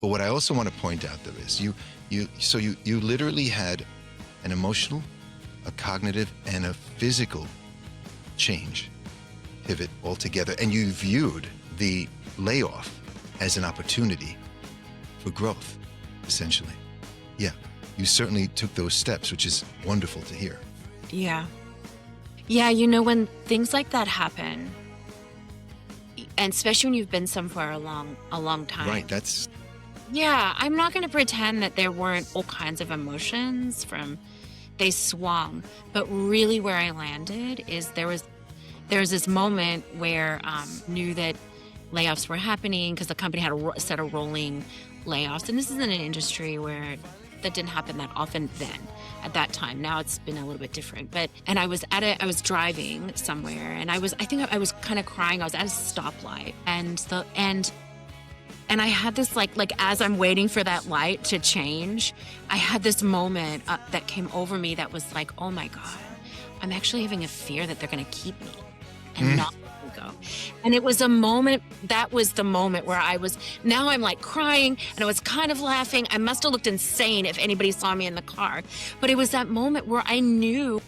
But what I also want to point out though is you literally had an emotional, a cognitive, and a physical change, pivot altogether, and you viewed the layoff as an opportunity for growth, essentially. Yeah, you certainly took those steps, which is wonderful to hear. Yeah. Yeah, you know, when things like that happen, and especially when you've been somewhere a long time. Right, that's Yeah, I'm not going to pretend that there weren't all kinds of emotions from they swung, but really where I landed is there was this moment where knew that layoffs were happening because the company had a set of rolling layoffs, and this is in an industry where that didn't happen that often then at that time. Now it's been a little bit different. But and I was driving somewhere, and I think I was kind of crying. I was at a stoplight, and I had this like as I'm waiting for that light to change, I had this moment that came over me that was like, oh my God, I'm actually having a fear that they're going to keep me and not let me go. And it was a moment, that was the moment where now I'm like crying and I was kind of laughing. I must have looked insane if anybody saw me in the car. But it was that moment where I knew,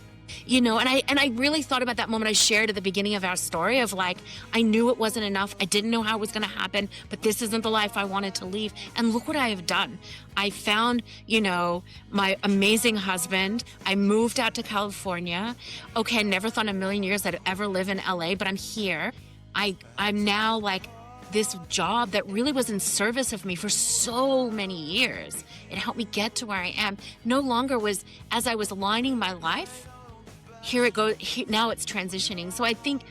you know, and I really thought about that moment I shared at the beginning of our story of like, I knew it wasn't enough. I didn't know how it was going to happen, but this isn't the life I wanted to leave. And look what I have done. I found, you know, my amazing husband. I moved out to California. Okay, I never thought in a million years I'd ever live in LA, but I'm here. I'm now like this job that really was in service of me for so many years. It helped me get to where I am. No longer was, as I was aligning my life, here it goes, now it's transitioning. So I think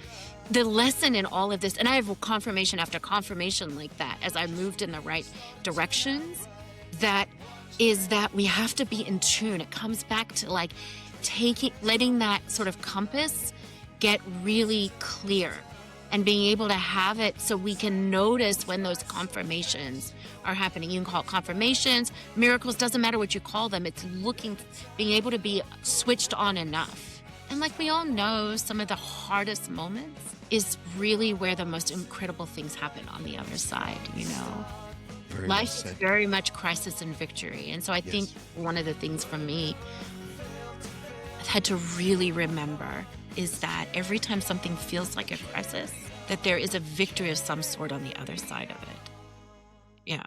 the lesson in all of this, and I have confirmation after confirmation like that, as I moved in the right directions, that is that we have to be in tune. It comes back to like letting that sort of compass get really clear and being able to have it so we can notice when those confirmations are happening. You can call it confirmations, miracles, doesn't matter what you call them. It's being able to be switched on enough. And like we all know, some of the hardest moments is really where the most incredible things happen on the other side, you know? very well Life is said. very much crisis and victory. And so I think Yes. one of the things for me I've had to really remember is that every time something feels like a crisis, that there is a victory of some sort on the other side of it. Yeah.